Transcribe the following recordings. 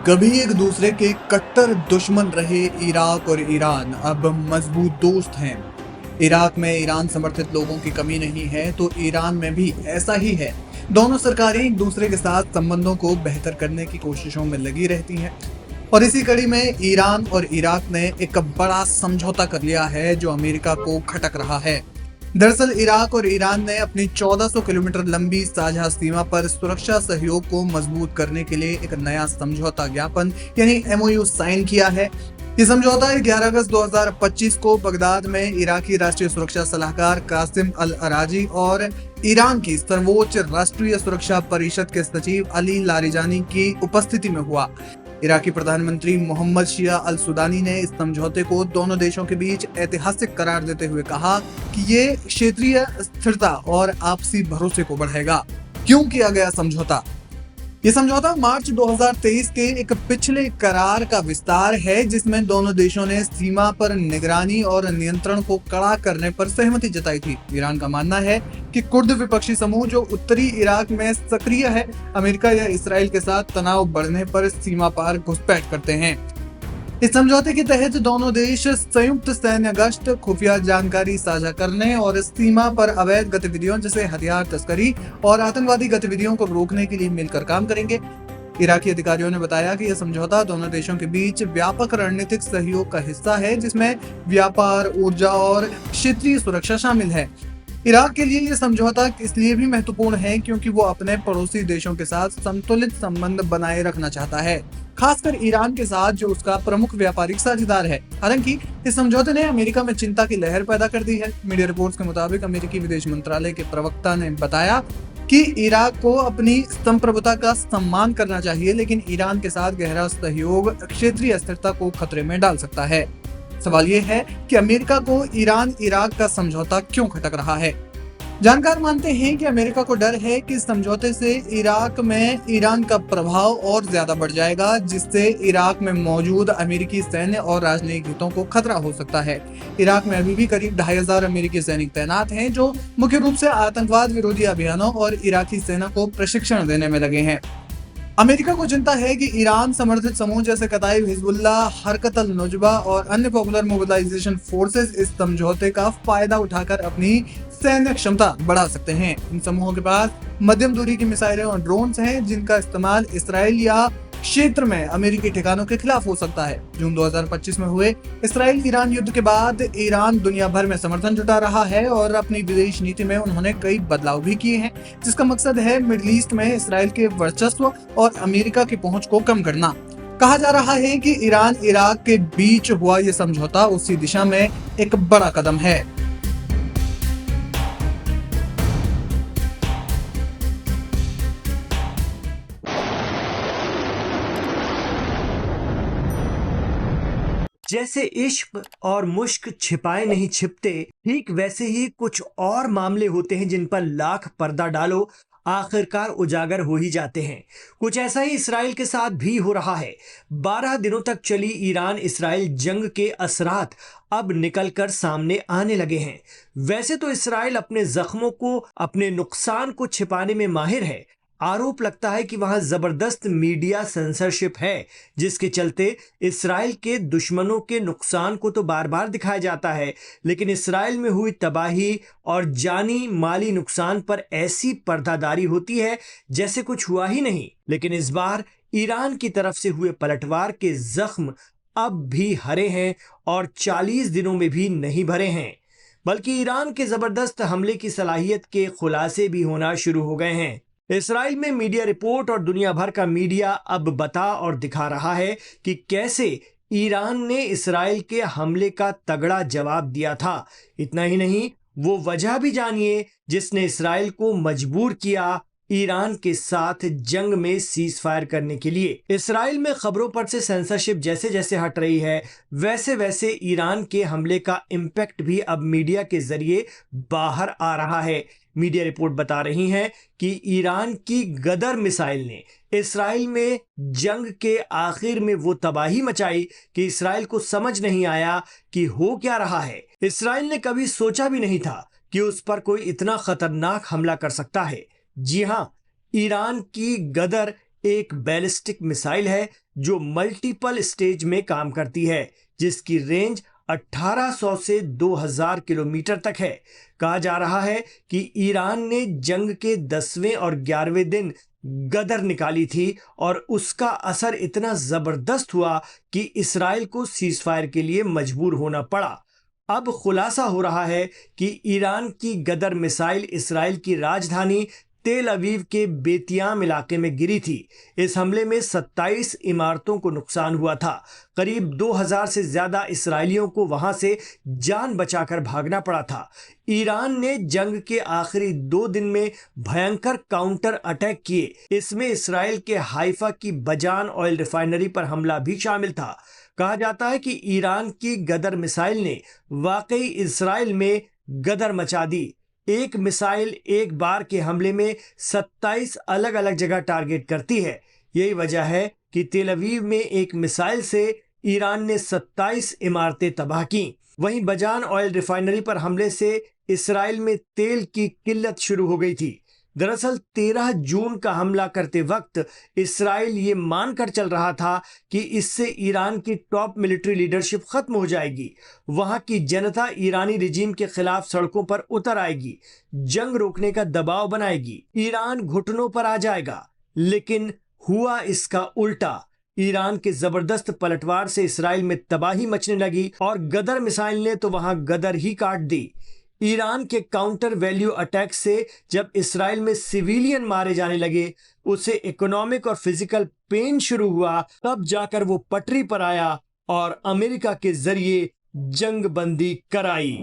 कभी एक दूसरे के कट्टर दुश्मन रहे इराक और ईरान अब मजबूत दोस्त हैं। इराक में ईरान समर्थित लोगों की कमी नहीं है तो ईरान में भी ऐसा ही है। दोनों सरकारें एक दूसरे के साथ संबंधों को बेहतर करने की कोशिशों में लगी रहती हैं और इसी कड़ी में ईरान और इराक ने एक बड़ा समझौता कर लिया है जो अमेरिका को खटक रहा है। दरअसल इराक और ईरान ने अपनी 1400 किलोमीटर लंबी साझा सीमा पर सुरक्षा सहयोग को मजबूत करने के लिए एक नया समझौता ज्ञापन यानी एमओयू साइन किया है। ये समझौता 11 अगस्त 2025 को बगदाद में इराकी राष्ट्रीय सुरक्षा सलाहकार कासिम अल अराजी और ईरान की सर्वोच्च राष्ट्रीय सुरक्षा परिषद के सचिव अली लारिजानी की उपस्थिति में हुआ। इराकी प्रधानमंत्री मोहम्मद शिया अल सुदानी ने इस समझौते को दोनों देशों के बीच ऐतिहासिक करार देते हुए कहा कि ये क्षेत्रीय स्थिरता और आपसी भरोसे को बढ़ाएगा। क्यों किया गया समझौता? ये समझौता मार्च 2023 के एक पिछले करार का विस्तार है जिसमें दोनों देशों ने सीमा पर निगरानी और नियंत्रण को कड़ा करने पर सहमति जताई थी। ईरान का मानना है कि कुर्द विपक्षी समूह जो उत्तरी इराक में सक्रिय है, अमेरिका या इसराइल के साथ तनाव बढ़ने पर सीमा पार घुसपैठ करते हैं। इस समझौते के तहत दोनों देश संयुक्त सैन्य गश्त, खुफिया जानकारी साझा करने और सीमा पर अवैध गतिविधियों जैसे हथियार तस्करी और आतंकवादी गतिविधियों को रोकने के लिए मिलकर काम करेंगे। इराकी अधिकारियों ने बताया कि यह समझौता दोनों देशों के बीच व्यापक रणनीतिक सहयोग का हिस्सा है जिसमें व्यापार, ऊर्जा और क्षेत्रीय सुरक्षा शामिल है। इराक के लिए यह समझौता इसलिए भी महत्वपूर्ण है क्योंकि वो अपने पड़ोसी देशों के साथ संतुलित संबंध बनाए रखना चाहता है, खासकर ईरान के साथ जो उसका प्रमुख व्यापारिक साझेदार है। हालांकि इस समझौते ने अमेरिका में चिंता की लहर पैदा कर दी है। मीडिया रिपोर्ट्स के मुताबिक अमेरिकी विदेश मंत्रालय के प्रवक्ता ने बताया कि इराक को अपनी संप्रभुता का सम्मान करना चाहिए, लेकिन ईरान के साथ गहरा सहयोग क्षेत्रीय स्थिरता को खतरे में डाल सकता है। सवाल ये है कि अमेरिका को ईरान इराक का समझौता क्यों खटक रहा है? जानकार मानते हैं कि अमेरिका को डर है कि इस समझौते से इराक में ईरान का प्रभाव और ज्यादा बढ़ जाएगा, जिससे इराक में मौजूद अमेरिकी सैन्य और राजनयिक हितों को खतरा हो सकता है। इराक में अभी भी करीब 2500 अमेरिकी सैनिक तैनात हैं जो मुख्य रूप से आतंकवाद विरोधी अभियानों और इराकी सेना को प्रशिक्षण देने में लगे हैं। अमेरिका को चिंता है कि ईरान समर्थित समूह जैसे कताइब हिजबुल्लाह, हरकत अल नुजबा और अन्य पॉपुलर मोबिलाइजेशन फोर्सेस इस समझौते का फायदा उठाकर अपनी सैन्य क्षमता बढ़ा सकते हैं। इन समूहों के पास मध्यम दूरी की मिसाइलें और ड्रोन्स हैं जिनका इस्तेमाल इसराइल या क्षेत्र में अमेरिकी ठिकानों के खिलाफ हो सकता है। जून 2025 में हुए इसराइल ईरान युद्ध के बाद ईरान दुनिया भर में समर्थन जुटा रहा है और अपनी विदेश नीति में उन्होंने कई बदलाव भी किए हैं जिसका मकसद है मिडिल ईस्ट में इसराइल के वर्चस्व और अमेरिका की पहुंच को कम करना। कहा जा रहा है कि ईरान इराक के बीच हुआ यह समझौता उसी दिशा में एक बड़ा कदम है। जैसे इश्क और मुश्क छिपाए नहीं छिपते, ठीक वैसे ही कुछ और मामले होते हैं जिन पर लाख पर्दा डालो आखिरकार उजागर हो ही जाते हैं। कुछ ऐसा ही इसराइल के साथ भी हो रहा है। 12 दिनों तक चली ईरान इसराइल जंग के असरात अब निकलकर सामने आने लगे हैं। वैसे तो इसराइल अपने जख्मों को, अपने नुकसान को छिपाने में माहिर है। आरोप लगता है कि वहां जबरदस्त मीडिया सेंसरशिप है जिसके चलते इसराइल के दुश्मनों के नुकसान को तो बार बार दिखाया जाता है, लेकिन इसराइल में हुई तबाही और जानी माली नुकसान पर ऐसी पर्दादारी होती है जैसे कुछ हुआ ही नहीं। लेकिन इस बार ईरान की तरफ से हुए पलटवार के जख्म अब भी हरे हैं और 40 दिनों में भी नहीं भरे हैं, बल्कि ईरान के जबरदस्त हमले की सलाहियत के खुलासे भी होना शुरू हो गए हैं। इसराइल में मीडिया रिपोर्ट और दुनिया भर का मीडिया अब बता और दिखा रहा है कि कैसे ईरान ने इसराइल के हमले का तगड़ा जवाब दिया था। इतना ही नहीं, वो वजह भी जानिए जिसने इसराइल को मजबूर किया ईरान के साथ जंग में सीज फायर करने के लिए। इसराइल में खबरों पर से सेंसरशिप जैसे जैसे हट रही है, वैसे वैसे ईरान के हमले का इम्पैक्ट भी अब मीडिया के जरिए बाहर आ रहा है। मीडिया रिपोर्ट बता रही हैं कि ईरान की गदर मिसाइल ने इसराइल में जंग के आखिर में वो तबाही मचाई कि इसराइल को समझ नहीं आया कि हो क्या रहा है। इसराइल ने कभी सोचा भी नहीं था कि उस पर कोई इतना खतरनाक हमला कर सकता है। जी हां, ईरान की गदर एक बैलिस्टिक मिसाइल है जो मल्टीपल स्टेज में काम करती है, जिसकी रेंज 1800 से 2000 किलोमीटर तक है। कहा जा रहा है कि ईरान ने जंग के 10वें और 11वें दिन गदर निकाली थी और उसका असर इतना जबरदस्त हुआ कि इसराइल को सीजफायर के लिए मजबूर होना पड़ा। अब खुलासा हो रहा है कि ईरान की गदर मिसाइल इसराइल की राजधानी तेल अवीव के बेतियाम इलाके में गिरी थी। इस हमले में 27 इमारतों को नुकसान हुआ था। करीब 2000 से ज्यादा इसराइलियों को वहां से जान बचाकर भागना पड़ा था। ईरान ने जंग के आखिरी 2 दिन में भयंकर काउंटर अटैक किए। इसमें इसराइल के हाइफा की बजान ऑयल रिफाइनरी पर हमला भी शामिल था। कहा जाता है कि ईरान की गदर मिसाइल ने वाकई इसराइल में गदर मचा दी। एक मिसाइल एक बार के हमले में 27 अलग अलग जगह टारगेट करती है। यही वजह है कि तेल अवीव में एक मिसाइल से ईरान ने 27 इमारतें तबाह की। वहीं बजान ऑयल रिफाइनरी पर हमले से इसराइल में तेल की किल्लत शुरू हो गई थी। दरअसल 13 जून का हमला करते वक्त इसराइल ये मानकर चल रहा था कि इससे ईरान की टॉप मिलिट्री लीडरशिप खत्म हो जाएगी। वहां की जनता ईरानी रिजीम के खिलाफ सड़कों पर उतर आएगी, जंग रोकने का दबाव बनाएगी, ईरान घुटनों पर आ जाएगा। लेकिन हुआ इसका उल्टा। ईरान के जबरदस्त पलटवार से इसराइल में तबाही मचने लगी और गदर मिसाइल ने तो वहां गदर ही काट दी। ईरान के काउंटर वैल्यू अटैक से जब इसराइल में सिविलियन मारे जाने लगे, उसे इकोनॉमिक और फिजिकल पेन शुरू हुआ, तब जाकर वो पटरी पर आया और अमेरिका के जरिए जंग बंदी कराई।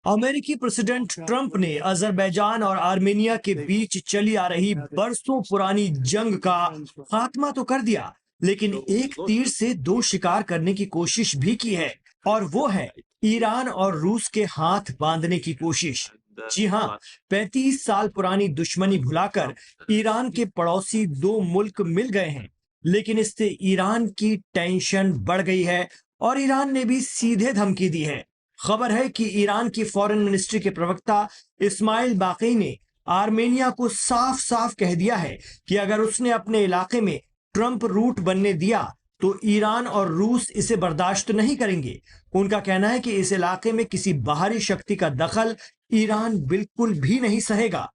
अमेरिकी प्रेसिडेंट ट्रंप ने अजरबैजान और आर्मेनिया के बीच चली आ रही बरसों पुरानी जंग का खात्मा तो कर दिया, लेकिन एक तीर से 2 शिकार करने की कोशिश भी की है, और वो है ईरान और रूस के हाथ बांधने की कोशिश। जी हाँ, 35 साल पुरानी दुश्मनी भुलाकर ईरान के पड़ोसी 2 मुल्क मिल गए हैं, लेकिन इससे ईरान की टेंशन बढ़ गई है और ईरान ने भी सीधे धमकी दी है। खबर है कि ईरान की फॉरेन मिनिस्ट्री के प्रवक्ता इस्माइल बाकी ने आर्मेनिया को साफ साफ कह दिया है कि अगर उसने अपने इलाके में ट्रंप रूट बनने दिया तो ईरान और रूस इसे बर्दाश्त नहीं करेंगे। उनका कहना है कि इस इलाके में किसी बाहरी शक्ति का दखल ईरान बिल्कुल भी नहीं सहेगा।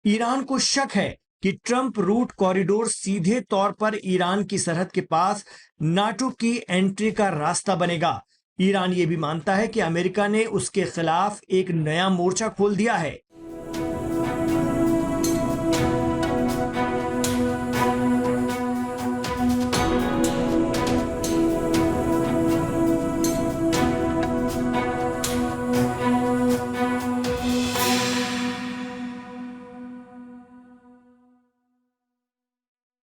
ईरान को शक है कि ट्रंप रूट कॉरिडोर सीधे तौर पर ईरान की सरहद के पास नाटो की एंट्री का रास्ता बनेगा। ईरान ये भी मानता है कि अमेरिका ने उसके खिलाफ एक नया मोर्चा खोल दिया है।